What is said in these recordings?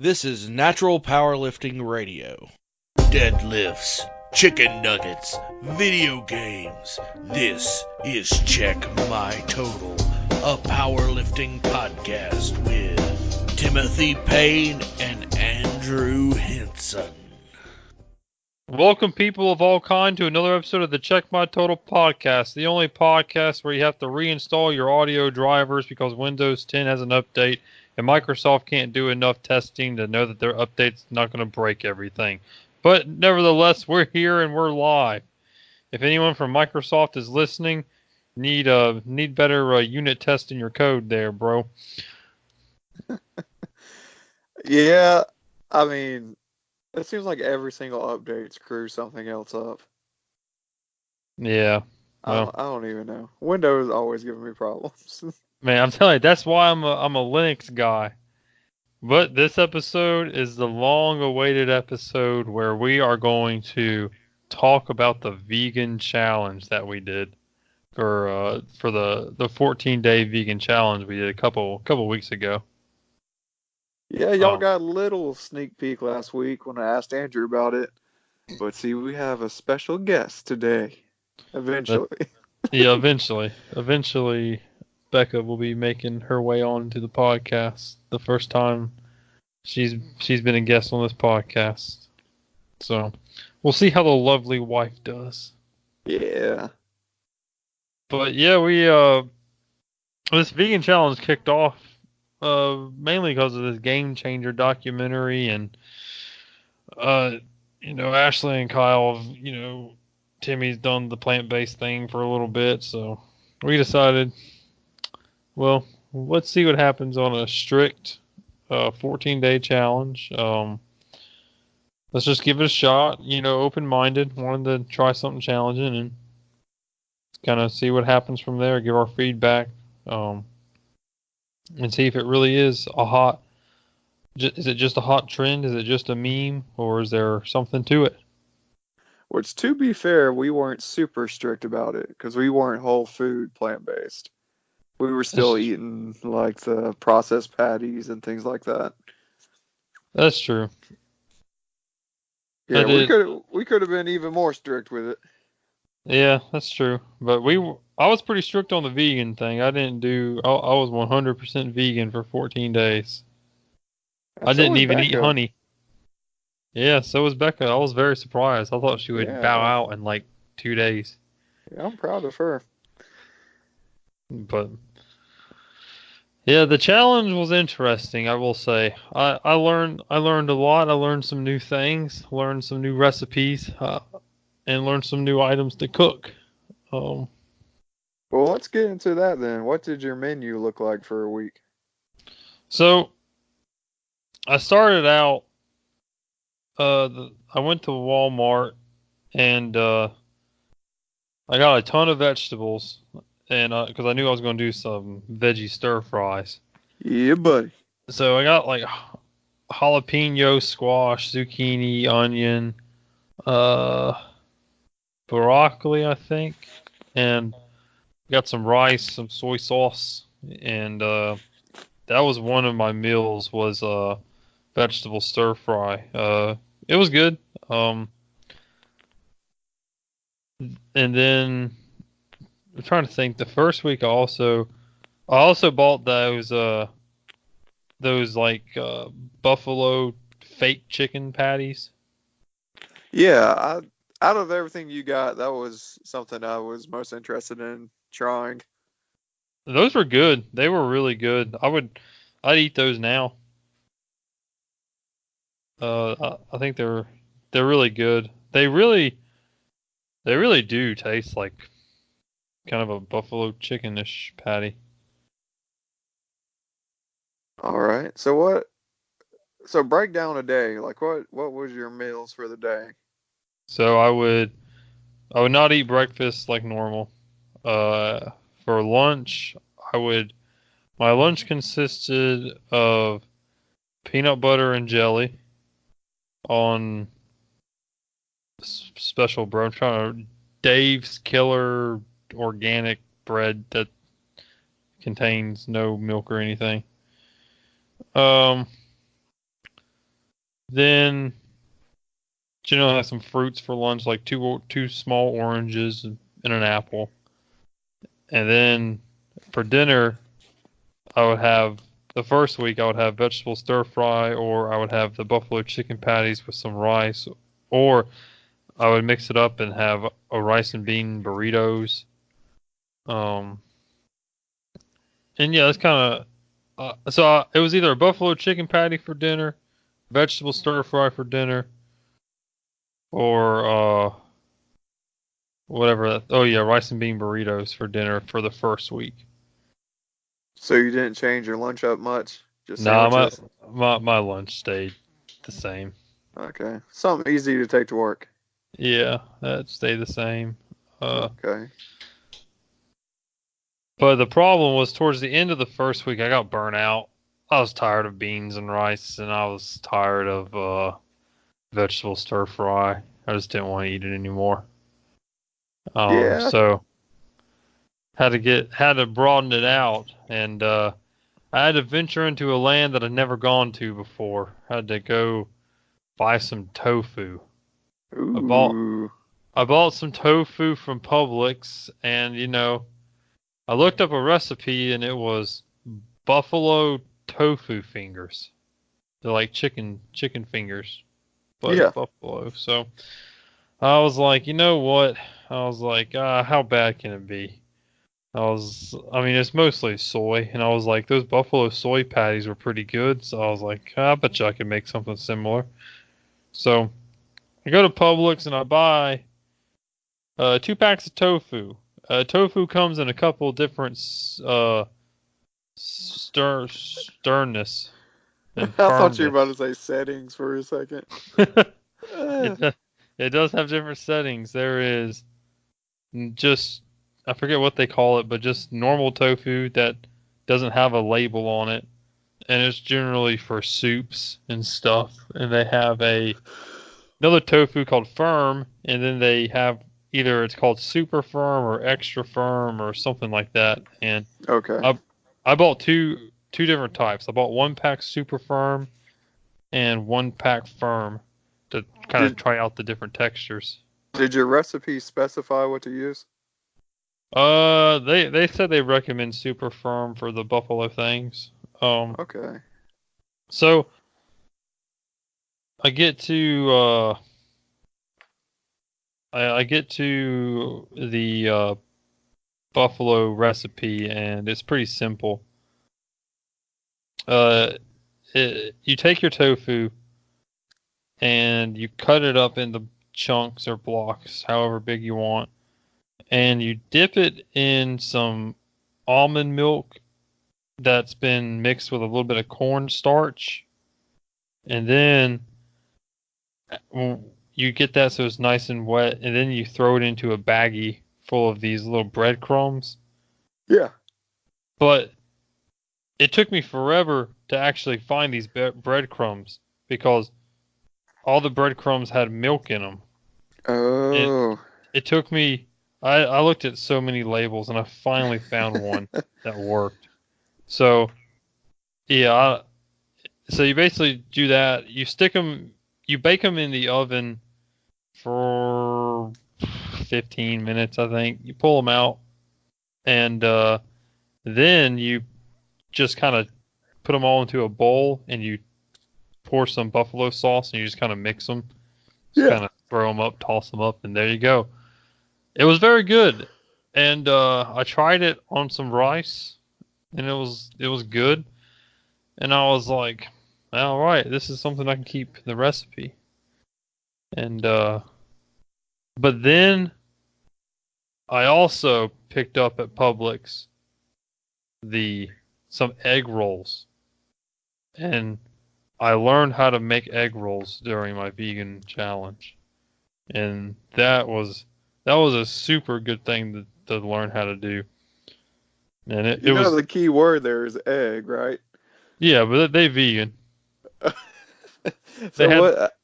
This is Natural Powerlifting Radio. Deadlifts, chicken nuggets, video games. This is Check My Total, a powerlifting podcast with Timothy Payne and Andrew Hinson. Welcome, people of all kind, to another episode of the Check My Total podcast, the only podcast where you have to reinstall your audio drivers because Windows 10 has an update and Microsoft can't do enough testing to know that their update's not going to break everything. But nevertheless, we're here and we're live. If anyone from Microsoft is listening, need better unit test in your code there, bro. Yeah, I mean, it seems like every single update screws something else up. Yeah. Well, I don't even know. Windows is always giving me problems. Man, I'm telling you, that's why I'm a Linux guy. But this episode is the long-awaited episode where we are going to talk about the vegan challenge that we did for the 14-day vegan challenge we did a couple weeks ago. Yeah, y'all got a little sneak peek last week when I asked Andrew about it. But see, we have a special guest today. Eventually. Eventually, Becca will be making her way on to the podcast. The first time she's been a guest on this podcast. So we'll see how the lovely wife does. Yeah. But yeah, we this vegan challenge kicked off mainly because of this Game Changer documentary, and Ashley and Kyle have, Timmy's done the plant-based thing for a little bit, so we decided, well, let's see what happens on a strict 14-day challenge. Let's just give it a shot, open-minded, wanted to try something challenging and kind of see what happens from there, give our feedback, and see if it really is is it just a hot trend? Is it just a meme, or is there something to it? Which, to be fair, we weren't super strict about it because we weren't whole food plant-based. We were still eating like the processed patties and things like that. That's true. Yeah, we could have been even more strict with it. Yeah, that's true. But I was pretty strict on the vegan thing. I was 100% vegan for 14 days. I didn't even eat honey. Yeah, so was Becca. I was very surprised. I thought she would bow out in like 2 days. Yeah, I'm proud of her. But yeah, the challenge was interesting, I will say. I learned a lot. I learned some new things, learned some new recipes, and learned some new items to cook. Well, let's get into that then. What did your menu look like for a week? So I started out. I went to Walmart and I got a ton of vegetables, and because I knew I was going to do some veggie stir fries. Yeah, buddy. So I got like jalapeno, squash, zucchini, onion, broccoli, I think, and got some rice, some soy sauce, and that was one of my meals, was vegetable stir fry. It was good. And then I'm trying to think. The first week I also bought those like buffalo fake chicken patties. Yeah, out of everything you got, that was something I was most interested in trying. Those were good. They were really good. I'd eat those now. I think they're really good. They really do taste like kind of a buffalo chicken-ish patty. All right. So break down a day. Like what was your meals for the day? So I would not eat breakfast like normal. For lunch, my lunch consisted of peanut butter and jelly on special bread. I'm trying to Dave's Killer organic bread that contains no milk or anything. Then generally have some fruits for lunch, like two small oranges and an apple. And then for dinner, I would have the first week I would have vegetable stir fry, or I would have the buffalo chicken patties with some rice, or I would mix it up and have a rice and bean burritos. And yeah, that's kind of it was either a buffalo chicken patty for dinner, vegetable stir fry for dinner, or whatever. Oh yeah, rice and bean burritos for dinner for the first week. So you didn't change your lunch up much? Just Nah, sandwiches? my lunch stayed the same. Okay. Something easy to take to work. Yeah, that stayed the same. Okay. But the problem was towards the end of the first week, I got burnt out. I was tired of beans and rice, and I was tired of vegetable stir fry. I just didn't want to eat it anymore. Yeah. So had to broaden it out, and I had to venture into a land that I'd never gone to before. I had to go buy some tofu. Ooh. I bought some tofu from Publix, and I looked up a recipe, and it was buffalo tofu fingers. They're like chicken fingers, but Yeah. buffalo. So I was like, you know what? I was like, how bad can it be? I mean, it's mostly soy, and I was like, those buffalo soy patties were pretty good. So I was like, I bet you I could make something similar. So I go to Publix and I buy 2 packs of tofu. Tofu comes in a couple different sternness I and thought you were firmness. about to say settings for a second. It it does have different settings. There is just I forget what they call it, but just normal tofu that doesn't have a label on it, and it's generally for soups and stuff. And they have another tofu called firm, and then they have either it's called super firm or extra firm or something like that. And Okay. I bought two different types. I bought 1 pack super firm and 1 pack firm to kind of Did try out the different textures. did your recipe specify what to use? They said they recommend super firm for the buffalo things. Okay. So I get to I get to the buffalo recipe, and it's pretty simple. You take your tofu and you cut it up into chunks or blocks, however big you want, and you dip it in some almond milk that's been mixed with a little bit of cornstarch, and then you get that so it's nice and wet, and then you throw it into a baggie full of these little breadcrumbs. Yeah. But it took me forever to actually find these breadcrumbs because all the breadcrumbs had milk in them. Oh. It took me. I looked at so many labels, and I finally found one that worked. So yeah, so you basically do that. You stick them. You bake them in the oven for 15 minutes, I think. You pull them out, and then you just kind of put them all into a bowl, and you pour some buffalo sauce, and you just kind of mix them. Just kind of throw them up, toss them up, and there you go. It was very good, and I tried it on some rice, and it was good. And I was like, all right, this is something I can keep in the recipe. And but then I also picked up at Publix some egg rolls, and I learned how to make egg rolls during my vegan challenge, and that was a super good thing to learn how to do. And it was The key word there is egg, right? yeah, but they vegan. So They had what?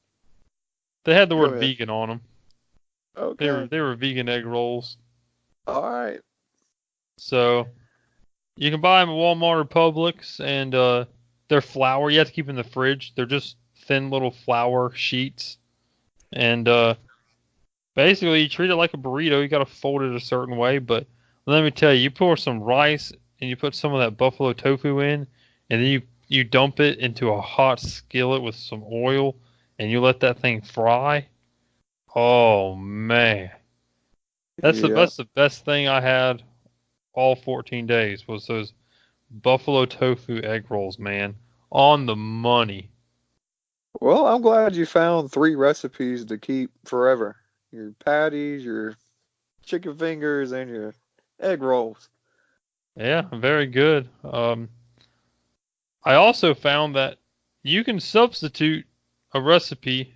they had the Go word ahead. vegan on them. Okay. They were vegan egg rolls. All right. So you can buy them at Walmart or Publix, and they're flour. You have to keep in the fridge. They're just thin little flour sheets, and basically you treat it like a burrito. You got to fold it a certain way, but let me tell you, you pour some rice and you put some of that buffalo tofu in, and then you dump it into a hot skillet with some oil, and you let that thing fry. Oh man, that's Yeah. the best thing I had all 14 days was those buffalo tofu egg rolls, man. On the money. Well, I'm glad you found 3 recipes to keep forever. Your patties, your chicken fingers, and your egg rolls. Yeah, very good. I also found that you can substitute a recipe.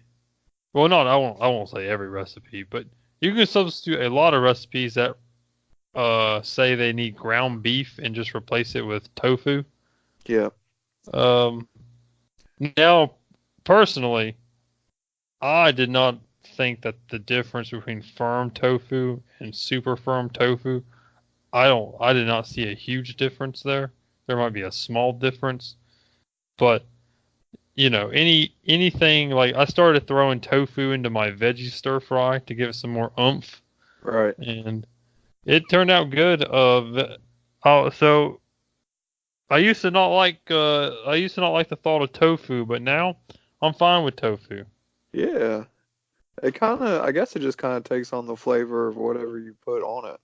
Well, not I won't say every recipe, but you can substitute a lot of recipes that say they need ground beef and just replace it with tofu. Yeah. Um, Now, personally, I did not think that the difference between firm tofu and super firm tofu, I did not see a huge difference there. There might be a small difference, but anything like I started throwing tofu into my veggie stir fry to give it some more oomph, Right. and it turned out good. So I used to not like the thought of tofu, but now I'm fine with tofu. Yeah. I guess it just kind of takes on the flavor of whatever you put on it.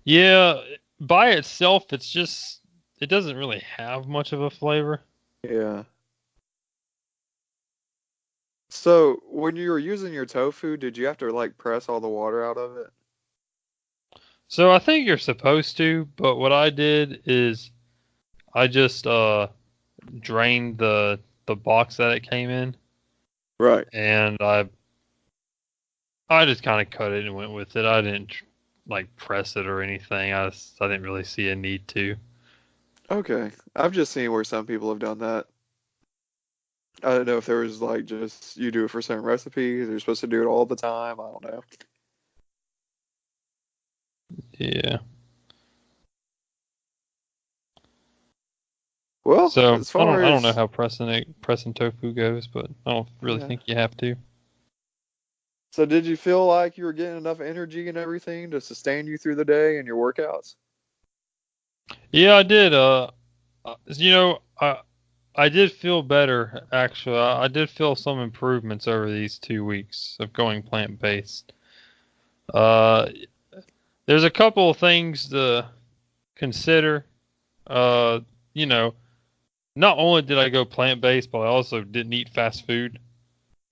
Yeah, by itself, it doesn't really have much of a flavor. Yeah. So, when you were using your tofu, did you have to like press all the water out of it? So I think you're supposed to, but what I did is I just drained the box that it came in, Right. and I just kind of cut it and went with it. I didn't like press it or anything. I didn't really see a need to. Okay. I've just seen where some people have done that. I don't know if there was like just you do it for certain recipes, or you're supposed to do it all the time. I don't know. Yeah. Well, So as far I don't know as how pressing tofu goes, but I don't really yeah. think you have to. So did you feel like you were getting enough energy and everything to sustain you through the day and your workouts? Yeah, I did. You know, I did feel better actually. I did feel some improvements over these 2 weeks of going plant based. Uh, there's a couple of things to consider. Uh, you know, not only did I go plant based, but I also didn't eat fast food,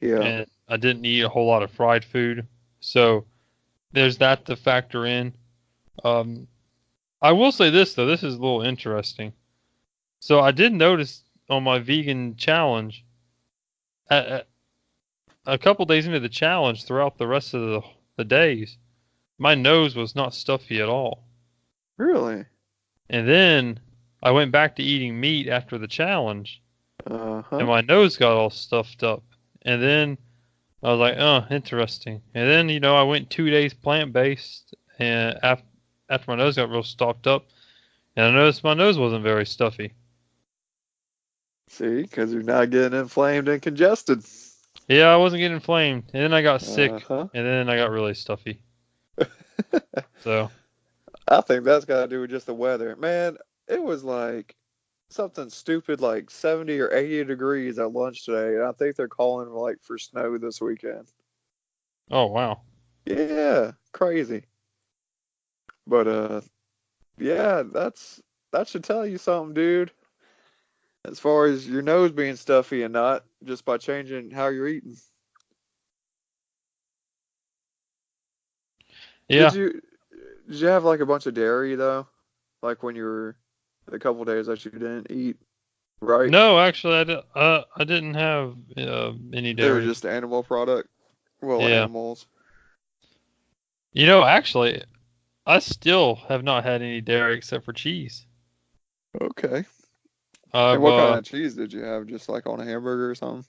Yeah. and I didn't eat a whole lot of fried food. So there's that to factor in. Um, I will say this though, this is a little interesting. So I did notice on my vegan challenge, a, a couple days into the challenge, throughout the rest of the days, my nose was not stuffy at all. Really? And then I went back to eating meat after the challenge, and Uh-huh. my nose got all stuffed up. And then I was like, oh, interesting. And then, I went 2 days plant based, and after my nose got real stopped up, and I noticed my nose wasn't very stuffy. See, because you're not getting inflamed and congested. Yeah, I wasn't getting inflamed. And then I got sick, Uh-huh. and then I got really stuffy. So, I think that's got to do with just the weather. Man, it was like something stupid like 70 or 80 degrees at lunch today, and I think they're calling like for snow this weekend. oh, wow. Yeah, crazy. But yeah, that should tell you something, dude. As far as your nose being stuffy and not just by changing how you're eating. Did Yeah. you did you have like a bunch of dairy though? Like when you were the couple days that you didn't eat, right? No, actually, I didn't have any They were dairy. just animal product. Well, Yeah. animals. Actually, I still have not had any dairy except for cheese. Okay. And I've what kind of cheese did you have? Just like on a hamburger or something?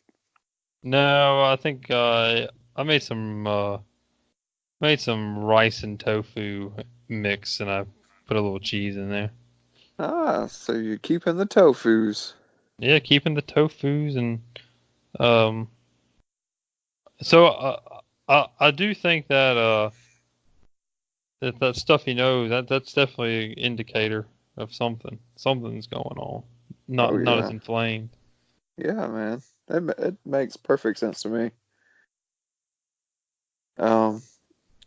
No, I think I made some rice and tofu mix, and I put a little cheese in there. Ah, so you're keeping the tofus. Yeah, keeping the tofus and Um, so I do think that that stuff that's definitely an indicator of something's going on. Oh Not as yeah, inflamed. yeah, man. It makes perfect sense to me. Um,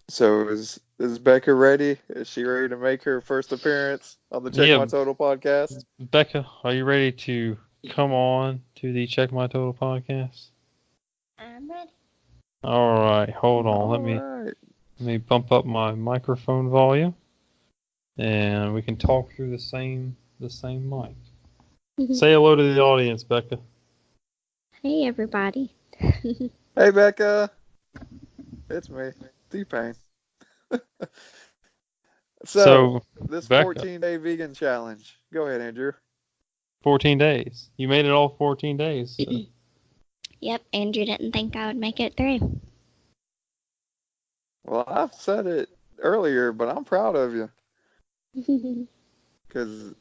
so is Becca ready? Is she ready to make her first appearance on the Check Yeah, My Total podcast? Becca, are you ready to come on to the Check My Total podcast? I'm ready. All right, hold on. All right. Let me bump up my microphone volume, and we can talk through the same mic. Say hello to the audience, Becca. Hey, everybody. Hey Becca, it's me, T-Payne. So So, this Becca, 14-day vegan challenge. Go ahead, Andrew. 14 days. You made it all 14 days. So. Yep, Andrew didn't think I would make it through. Well, I've said it earlier, but I'm proud of you because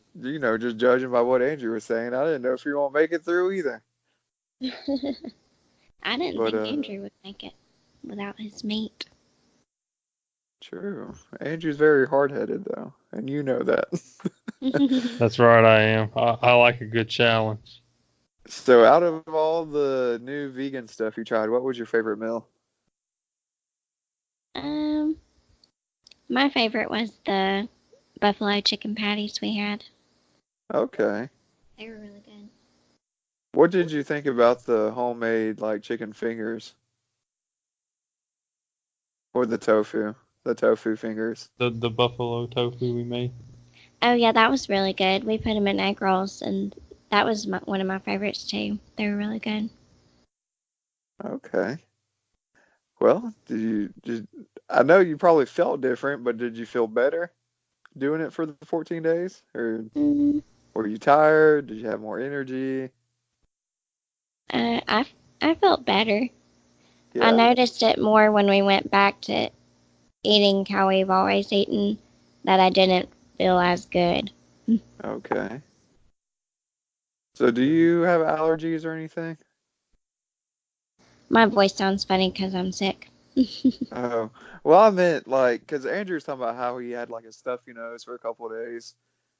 just judging by what Andrew was saying, I didn't know if you won't make it through either. I didn't But think Andrew would make it without his meat. true. Andrew's very hard-headed though, and you know that. That's right, I am. I like a good challenge. So, out of all the new vegan stuff you tried, what was your favorite meal? um, my favorite was the buffalo chicken patties we had. Okay. They were really good. What did you think about the homemade like chicken fingers or the tofu fingers? The buffalo tofu we made. Oh yeah, that was really good. We put them in egg rolls, and that was one of my favorites too. They were really good. Okay. Well, I know you probably felt different, but did you feel better doing it for the 14 days? Or Mm, were you tired? Did you have more energy? I felt better. I Yeah. noticed it more when we went back to eating how we've always eaten, that I didn't feel as good. Okay. So do you have allergies or anything? My voice sounds funny because I'm sick. Oh, well, I meant like, because Andrew's talking about how he had like a stuffy nose for a couple of days,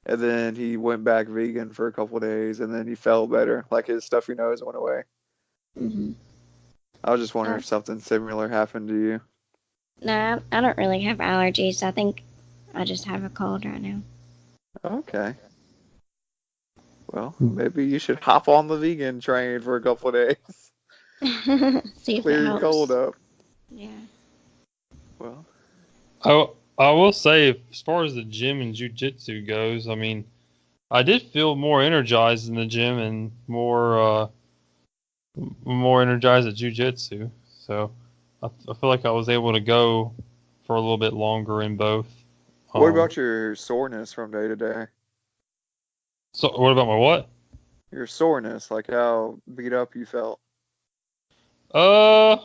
and then he went back vegan for a couple of days, and then he felt better, like his stuffy nose went away. Hmm. I was just wondering Uh, if something similar happened to you. no, I don't really have allergies. I think I just have a cold right now. Okay. Well, maybe you should hop on the vegan train for a couple of days. See if it Clear your cold helps. up. Yeah. Well, I will say, as far as the gym and jujitsu goes, I mean, I did feel more energized in the gym and more energized at jujitsu. So I feel like I was able to go for a little bit longer in both. what Um, about your soreness from day to day? so what about my what? Your soreness, like how beat up you felt. Uh,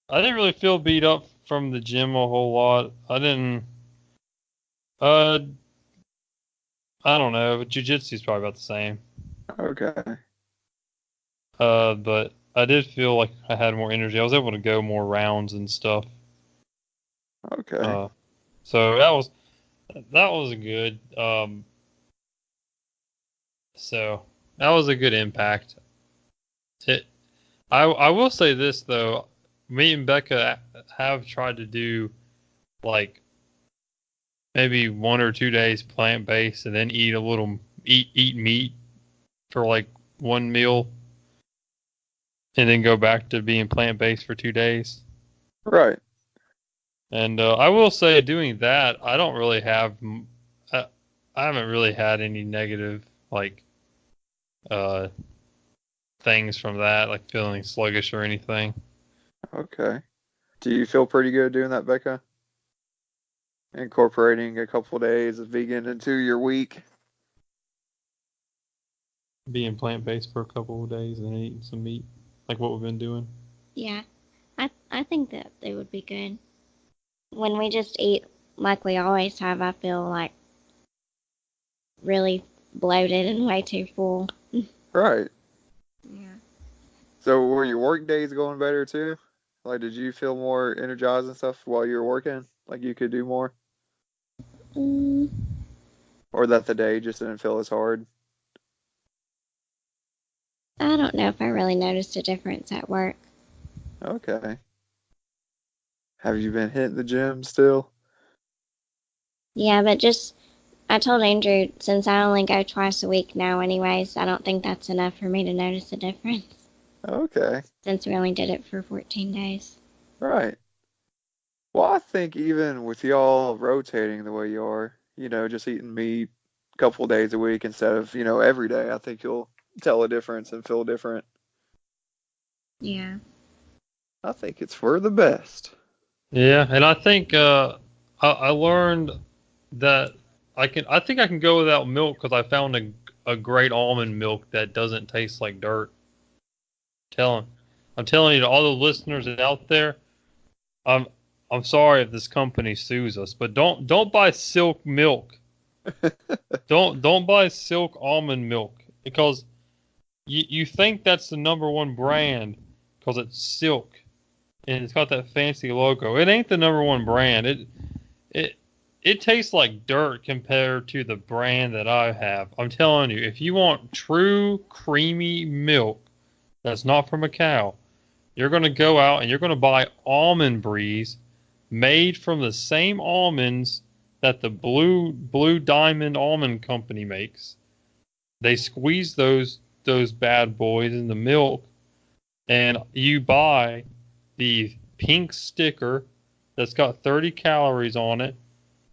I didn't really feel beat up from the gym a whole lot. I didn't. Uh, I don't know. Jiu-jitsu is probably about the same. Okay. But I did feel like I had more energy. I was able to go more rounds and stuff. Okay. Uh, so that was good. So that was a good impact. It. I will say this though. Me and Becca have tried to do like maybe 1 or 2 days plant based and then eat meat for like one meal and then go back to being plant based for 2 days. Right. And I will say, doing that, I don't really have, I, I haven't really had any negative like uh things from that, like feeling sluggish or anything. Okay. Do you feel pretty good doing that, Becca? Incorporating a couple days of vegan into your week? Being plant based for a couple of days and eating some meat, like what we've been doing. Yeah. I think that they would be good. When we just eat like we always have, I feel like really bloated and way too full. Right. Yeah. So were your work days going better too? Like, did you feel more energized and stuff while you were working? Like you could do more? Mm, Or that the day just didn't feel as hard? I don't know if I really noticed a difference at work. Okay. Have you been hitting the gym still? Yeah, but I told Andrew since I only go twice a week now, anyways, I don't think that's enough for me to notice a difference Okay. since we only did it for 14 days. Right. Well, I think even with y'all rotating the way you are, just eating meat a couple days a week instead of, every day, I think you'll tell a difference and feel different. Yeah. I think it's for the best. Yeah, and I think I learned that I think I can go without milk because I found a great almond milk that doesn't taste like dirt. Telling, I'm telling you to all the listeners out there, I'm I'm sorry if this company sues us, but don't buy Silk milk. Don't buy Silk almond milk because you think that's the number one brand because it's Silk and it's got that fancy logo. It ain't the number one brand. It it tastes like dirt compared to the brand that I have. I'm telling you, if you want true creamy milk that's not from a cow, you're going to go out and you're going to buy almond breeze made from the same almonds that the Blue Diamond Almond Company makes. They squeeze those bad boys in the milk, and you buy the pink sticker that's got 30 calories on it.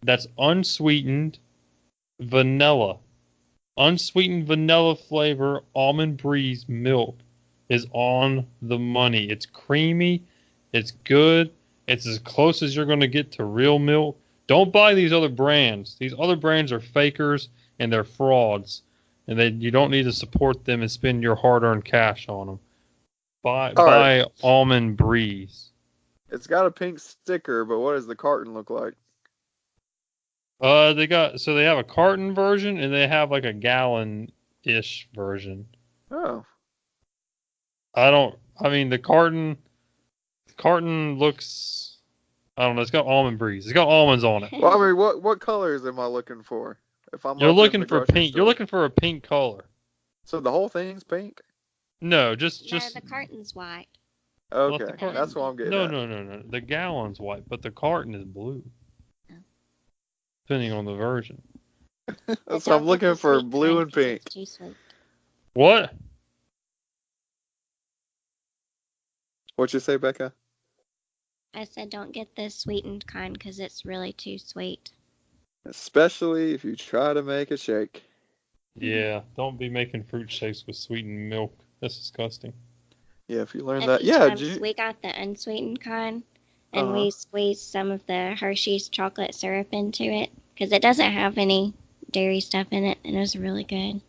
That's unsweetened vanilla. Unsweetened vanilla flavor almond breeze milk is on the money. It's creamy. It's good. It's as close as you're going to get to real milk. Don't buy these other brands. These other brands are fakers and they're frauds. And you don't need to support them and spend your hard-earned cash on them. All right. Buy Almond Breeze. It's got a pink sticker, but what does the carton look like? They have a carton version and they have like a gallon-ish version. Oh. I mean the carton looks, I don't know, it's got Almond Breeze. It's got almonds on it. Well, I mean, what colors am I looking for? If I'm You're up in looking the for grocery pink. You're store. looking for a pink color. So the whole thing's pink? No, No, just the carton's white. well, Okay, the carton. that's what I'm getting No, at. no. The gallon's white, but the carton is blue. Oh. Depending on the version. That's what I'm looking for, blue and pink. It's too sweet. What? What'd you say, Becca? I said don't get the sweetened kind because it's really too sweet. Especially if you try to make a shake. Yeah, don't be making fruit shakes with sweetened milk. That's disgusting. Yeah, if you learn A that. few Yeah, times we got the unsweetened kind, and Uh-huh. we squeezed some of the Hershey's chocolate syrup into it because it doesn't have any dairy stuff in it, and it was really good.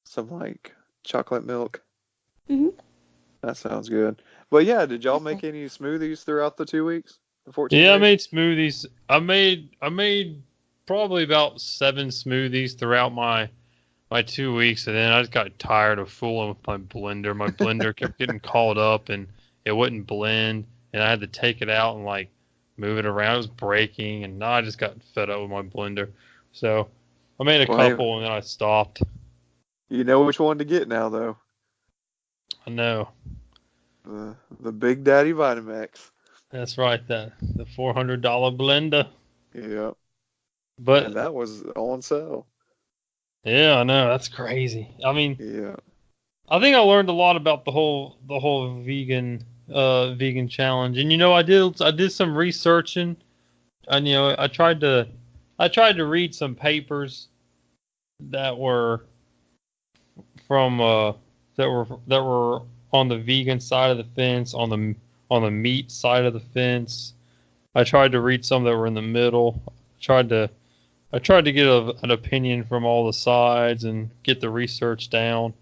Some like chocolate milk. Mhm. That sounds good. But yeah, did y'all Okay. make any smoothies throughout the 2 weeks? The 14 Yeah, I days? made smoothies. I made probably about 7 smoothies throughout my 2 weeks, and then I just got tired of fooling with my blender. My blender kept getting caught up, and it wouldn't blend, and I had to take it out and like move it around. It was breaking, and I just got fed up with my blender. So I made a Well, hey, couple, and then I stopped. you know which one to get now, though. I know. The Big Daddy Vitamax. That's right, the $400 blender. Yeah, and But that was on sale. yeah, I know, that's crazy. I mean, Yeah. I think I learned a lot about the whole vegan challenge. And I did some researching, and I tried to read some papers that were from that were on the vegan side of the fence, on the meat side of the fence. I tried to read some that were in the middle. I tried to get an opinion from all the sides and get the research down.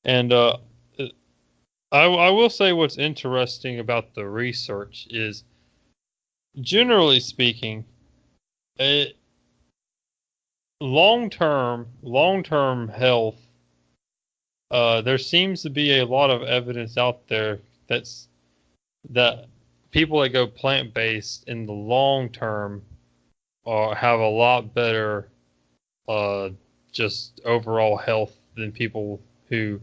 And I will say what's interesting about the research is, generally speaking, long term health there seems to be a lot of evidence out there that people that go plant-based in the long term have a lot better just overall health than people who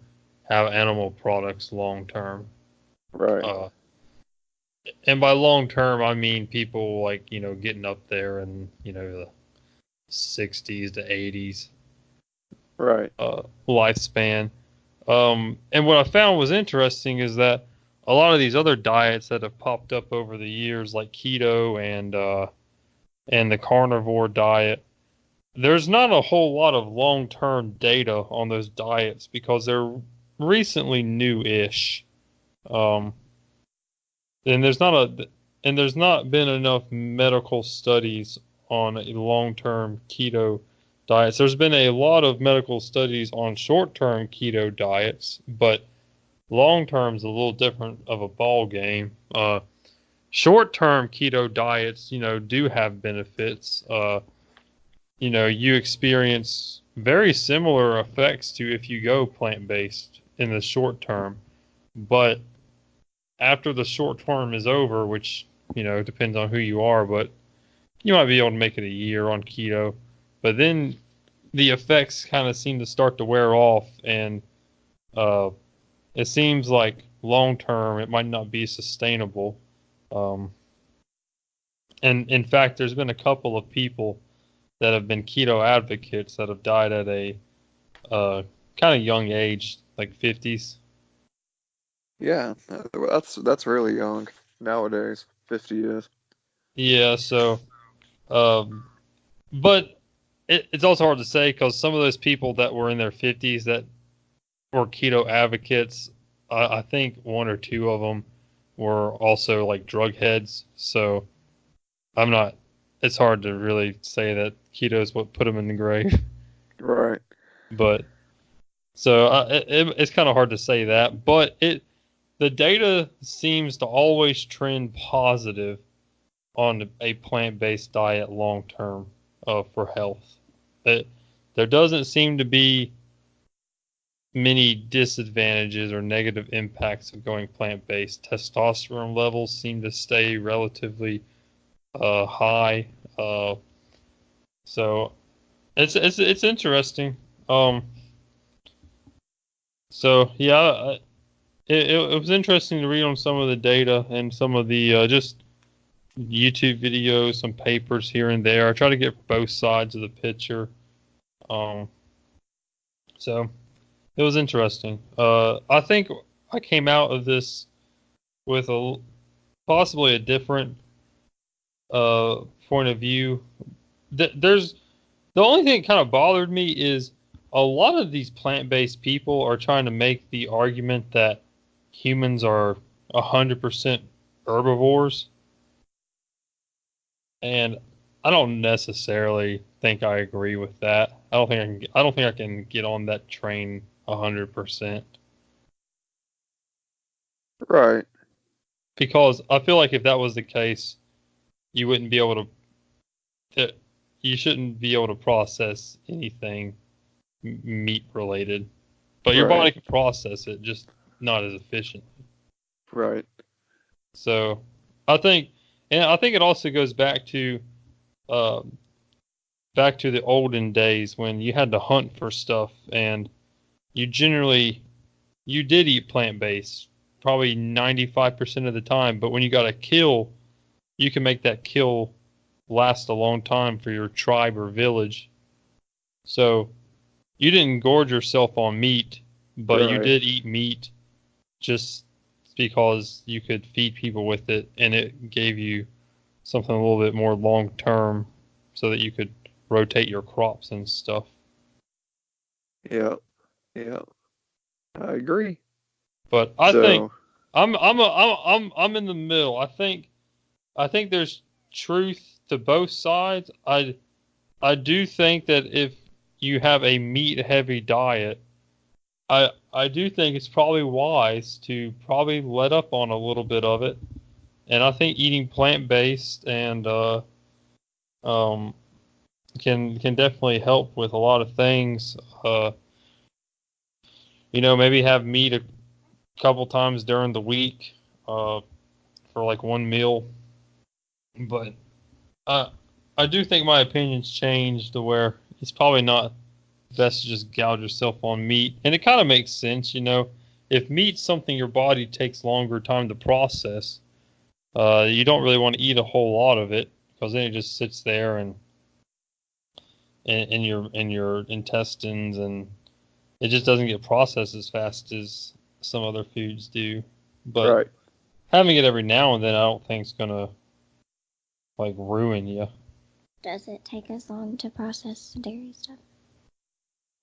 have animal products long term. Right. And by long term, I mean people like, getting up there in, the 60s to 80s Right. lifespan. And what I found was interesting is that a lot of these other diets that have popped up over the years, like keto and the carnivore diet, there's not a whole lot of long-term data on those diets because they're recently new-ish. And there's not been enough medical studies on a long-term keto diets. There's been a lot of medical studies on short-term keto diets, but long-term is a little different of a ball game. Short-term keto diets, do have benefits. You experience very similar effects to if you go plant-based in the short term, but after the short term is over, which, depends on who you are, but you might be able to make it a year on keto, but then the effects kind of seem to start to wear off, and it seems like long term it might not be sustainable. And in fact, there's been a couple of people that have been keto advocates that have died at a kind of young age, like 50s. Yeah, that's really young nowadays. 50 years. Yeah, so, but it's also hard to say because some of those people that were in their 50s that were keto advocates, I think one or two of them were also like drug heads. So it's hard to really say that keto is what put them in the grave. Right. But so it's kind of hard to say that, but the data seems to always trend positive on a plant-based diet long term for health. There doesn't seem to be many disadvantages or negative impacts of going plant-based. Testosterone levels seem to stay relatively high. So it's interesting. So yeah, it was interesting to read on some of the data and some of the just YouTube videos, some papers here and there. I try to get both sides of the picture. So it was interesting. I think I came out of this with possibly a different point of view. The only thing that kind of bothered me is a lot of these plant-based people are trying to make the argument that humans are 100% herbivores, and I don't necessarily think I agree with that. I don't think I can get on that train 100%. Right. Because I feel like if that was the case, you wouldn't be able to. You shouldn't be able to process anything meat related, but your body can process it, just not as efficiently. Right. So I think it also goes back to the olden days when you had to hunt for stuff, and you did eat plant-based probably 95% of the time, but when you got a kill, you can make that kill last a long time for your tribe or village. So you didn't gorge yourself on meat, but you did eat meat just because you could feed people with it, and it gave you something a little bit more long term so that you could rotate your crops and stuff. Yeah. Yeah. I agree. But I think I'm in the middle. I think there's truth to both sides. I do think that if you have a meat heavy diet, I do think it's probably wise to probably let up on a little bit of it. And I think eating plant-based and can definitely help with a lot of things. maybe have meat a couple times during the week for like one meal. But I do think my opinion's changed to where it's probably not best to just gouge yourself on meat. And it kind of makes sense, if meat's something your body takes longer time to process, you don't really want to eat a whole lot of it because then it just sits there and in your intestines, and it just doesn't get processed as fast as some other foods do. But Right. having it every now and then, I don't think is gonna like ruin you. Does it take as long to process dairy stuff?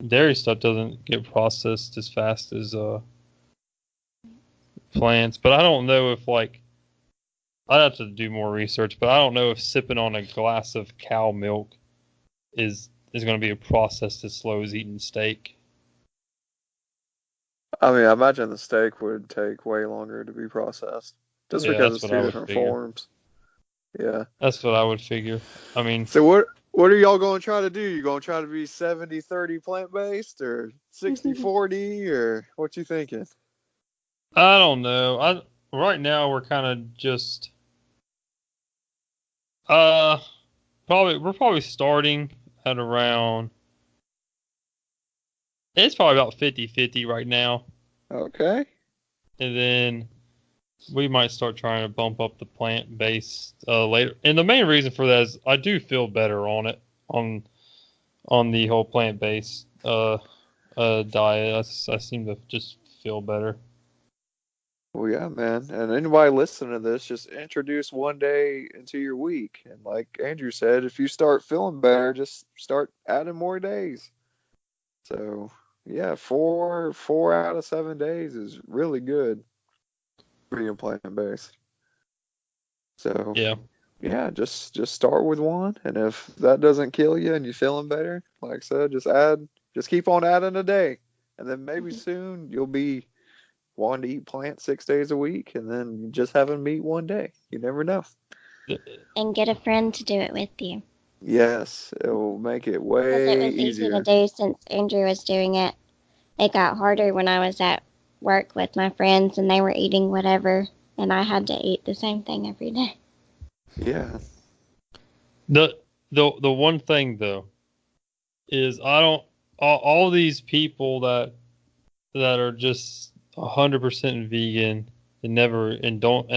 Dairy stuff doesn't get processed as fast as plants, but I don't know if like I'd have to do more research, but I don't know if sipping on a glass of cow milk is going to be a process as slow as eating steak. I mean, I imagine the steak would take way longer to be processed, just Yeah, because that's it's what I two would different figure. forms. Yeah. That's what I would figure. I mean, So what are y'all going to try to do? You going to try to be 70-30 plant-based or 60-40 or what you thinking? I don't know. Right now we're kind of just we're probably starting at around, it's probably about 50-50 right now. Okay. And then we might start trying to bump up the plant-based later. And the main reason for that is I do feel better on it, on the whole plant-based diet. I seem to just feel better. Well, yeah, man. And anybody listening to this, just introduce one day into your week. And like Andrew said, if you start feeling better, just start adding more days. So yeah, four out of 7 days is really good being plant-based. So yeah, just start with one, and if that doesn't kill you and you're feeling better, like I said, just keep on adding a day, and then maybe soon you'll be wanting to eat plants 6 days a week, and then just having meat one day. You never know. And get a friend to do it with you. Yes, it will make it Because way it was easy easier. to do since Andrew was doing it. It got harder when I was at work with my friends and they were eating whatever, and I had to eat the same thing every day. Yeah. The one thing though is I don't all these people that are just 100% vegan and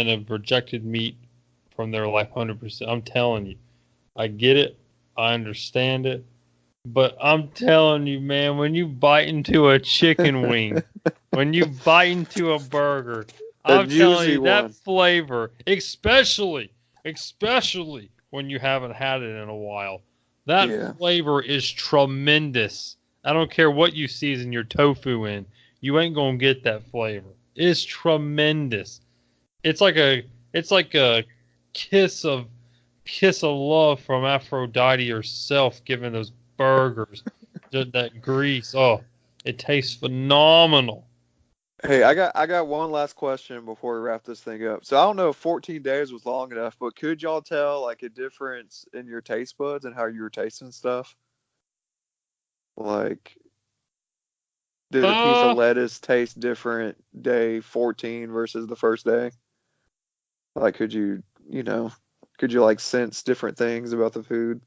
have rejected meat from their life 100%. I'm telling you, I get it, I understand it, but I'm telling you, man, when you bite into a chicken wing, when you bite into a burger, I'm telling you that flavor, especially when you haven't had it in a while, that flavor is tremendous. I don't care what you season your tofu in, you ain't gonna get that flavor. It's tremendous. It's like a kiss of love from Aphrodite herself, giving those burgers that grease. Oh, it tastes phenomenal. Hey, I got one last question before we wrap this thing up. So I don't know if 14 days was long enough, but could y'all tell like a difference in your taste buds and how you were tasting stuff? Like, did a piece of lettuce taste different day 14 versus the first day? Like, could you like sense different things about the food?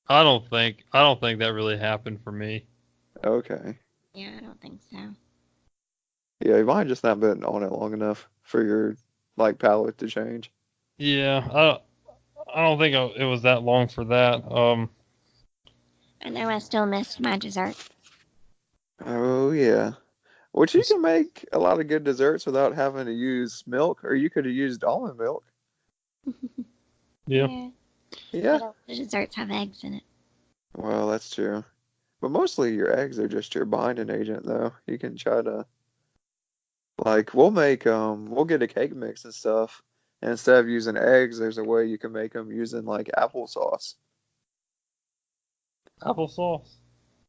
I don't think that really happened for me. Okay. Yeah, I don't think so. Yeah, you might have just not been on it long enough for your like palate to change. Yeah, I don't think it was that long for that. I know I still missed my dessert. Oh yeah. Which you can make a lot of good desserts without having to use milk, or you could have used almond milk. Yeah. Yeah. But all the desserts have eggs in it. Well, that's true. But mostly your eggs are just your binding agent, though. You can try to like we'll get a cake mix and stuff, and instead of using eggs, there's a way you can make them using like applesauce. Applesauce.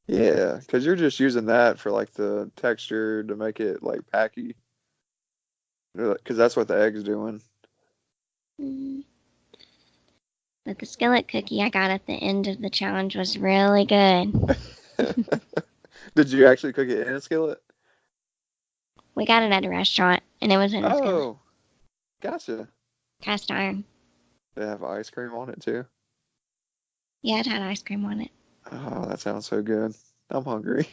Yeah, because you're just using that for like the texture to make it like packy. Because that's what the egg's doing. Mm. But the skillet cookie I got at the end of the challenge was really good. Did you actually cook it in a skillet? We got it at a restaurant, and it was in a skillet. Oh, gotcha. Cast iron. They have ice cream on it too. Yeah, it had ice cream on it. Oh, that sounds so good. I'm hungry.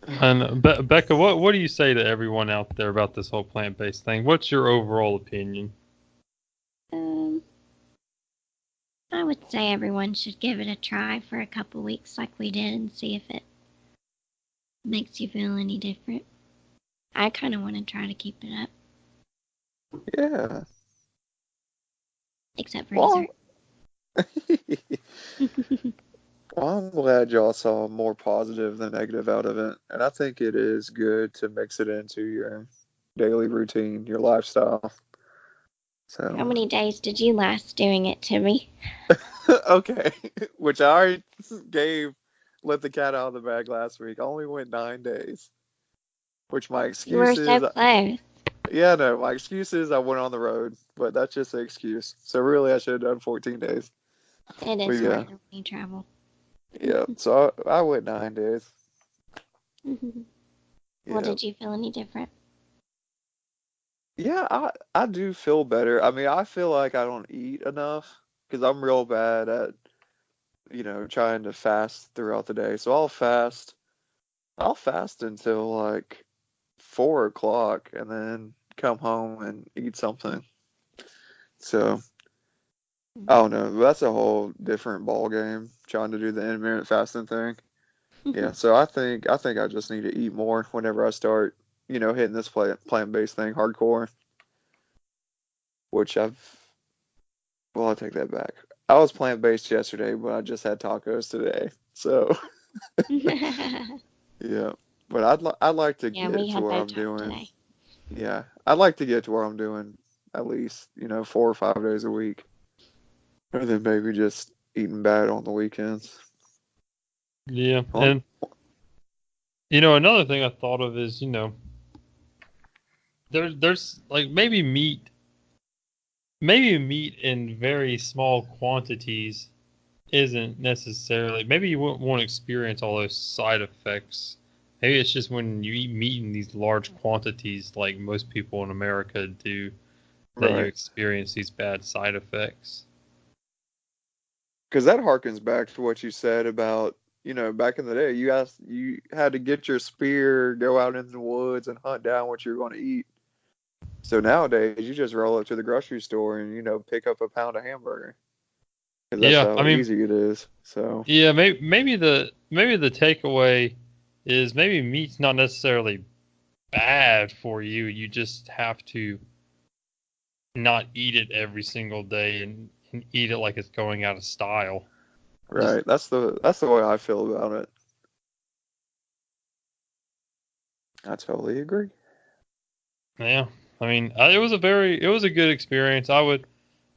And Becca, what do you say to everyone out there about this whole plant-based thing? What's your overall opinion? I would say everyone should give it a try for a couple weeks like we did and see if it makes you feel any different. I kind of want to try to keep it up, Yeah. except for Well, dessert. well, I'm glad y'all saw more positive than negative out of it. And I think it is good to mix it into your daily routine, your lifestyle. How So, many days did you last doing it, Timmy? okay. Which I already let the cat out of the bag last week. I only went 9 days. Which my You were excuse so is, close. yeah, no, my excuse is I went on the road, but that's just an excuse. So really, I should have done 14 days. It But is yeah, harder when you travel. yeah. So I went 9 days. Well, Yeah, did you feel any different? yeah. I do feel better. I mean, I feel like I don't eat enough because I'm real bad at trying to fast throughout the day. So I'll fast. I'll fast until like 4 o'clock, and then come home and eat something. So. I don't know. That's a whole different ball game. Trying to do the intermittent fasting thing. Yeah. So I think I just need to eat more whenever I start, hitting this plant-based thing hardcore. Which well, I'll take that back. I was plant-based yesterday, but I just had tacos today. So yeah. But I'd like to Yeah, we get to had where I'm Botox doing. today. Yeah. I'd like to get to where I'm doing at least 4 or 5 days a week, and then maybe just eating bad on the weekends. Yeah, On and another thing I thought of is, there's like maybe meat in very small quantities isn't necessarily, maybe you won't experience all those side effects. Maybe it's just when you eat meat in these large quantities, like most people in America do, that you right. experience these bad side effects. Because that harkens back to what you said about, back in the day, you had to get your spear, go out in the woods and hunt down what you're going to eat. So nowadays, you just roll up to the grocery store and, pick up a pound of hamburger. Because that's Yeah, I how mean, easy it is. So, yeah, maybe the takeaway is maybe meat's not necessarily bad for you. You just have to not eat it every single day and eat it like it's going out of style. right. That's the way I feel about it. I totally agree. Yeah, I mean, it was a good experience. I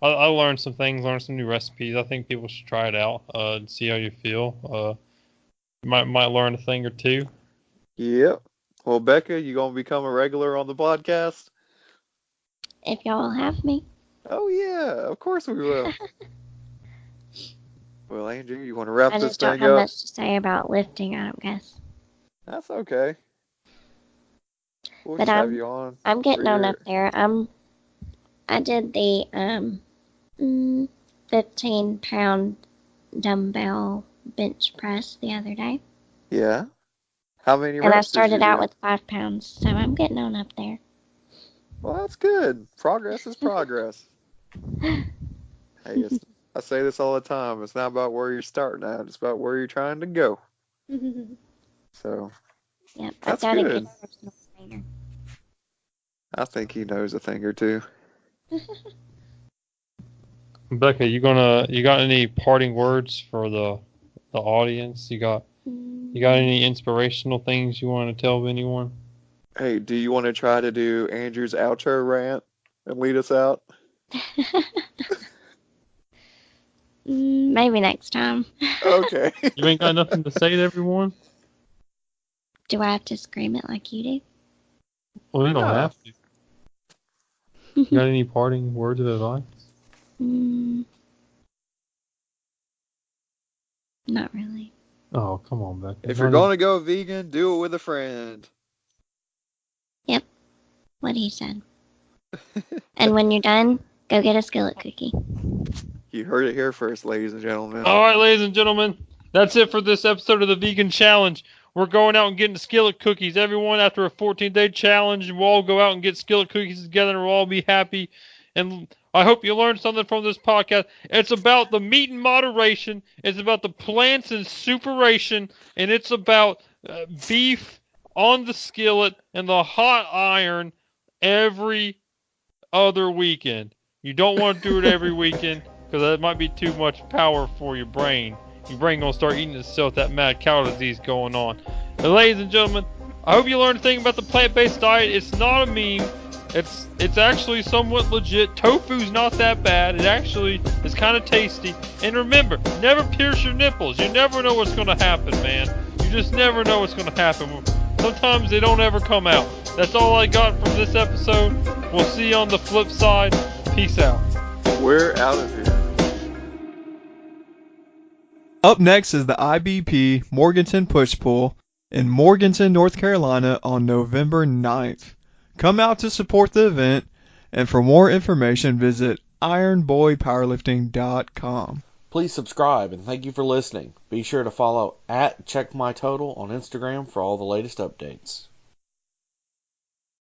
learned some things, learned some new recipes. I think people should try it out, and see how you feel. Might learn a thing or two. Yep. Well, Becca, you going to become a regular on the podcast? If y'all will have me. Oh, yeah. Of course we will. Well, Andrew, you want to wrap I this just don't thing have up? much to say about lifting, I don't guess. That's okay. We'll But just have you on I'm for getting on your. up there. I did the 15-pound dumbbell bench press the other day. Yeah. How many And I reps did you started out do? with 5 pounds, so I'm getting on up there. Well, that's good. Progress is progress. Hey, I say this all the time. It's not about where you're starting at. It's about where you're trying to go. So Yep, I've that's got a good good. personal trainer. I think he knows a thing or two. Becca, you got any parting words for the audience? You got any inspirational things you want to tell anyone? Hey, do you want to try to do Andrew's outro rant and lead us out? Maybe next time. Okay. You ain't got nothing to say to everyone? Do I have to scream it like you do? Well, you don't No. have to. You got any parting words of advice? Not really. Oh, come on, Becca. If you're going to go vegan, do it with a friend. Yep, what he said. And when you're done, go get a skillet cookie. You heard it here first, ladies and gentlemen. All right, ladies and gentlemen, that's it for this episode of the Vegan Challenge. We're going out and getting skillet cookies. Everyone, after a 14-day challenge, we'll all go out and get skillet cookies together, and we'll all be happy. And I hope you learned something from this podcast. It's about the meat in moderation. It's about the plants in superation. And it's about beef on the skillet and the hot iron every other weekend. You don't want to do it every weekend because that might be too much power for your brain. Your brain gonna start eating itself, that mad cow disease going on. And ladies and gentlemen, I hope you learned a thing about the plant-based diet. It's not a meme. It's actually somewhat legit. Tofu's not that bad. It actually is kind of tasty. And remember, never pierce your nipples. You never know what's gonna happen, man. You just never know what's gonna happen. Sometimes they don't ever come out. That's all I got from this episode. We'll see you on the flip side. Peace out. We're out of here. Up next is the IBP Morganton Push-Pull in Morganton, North Carolina on November 9th. Come out to support the event, and for more information visit ironboypowerlifting.com. Please subscribe, and thank you for listening. Be sure to follow @CheckMyTotal on Instagram for all the latest updates.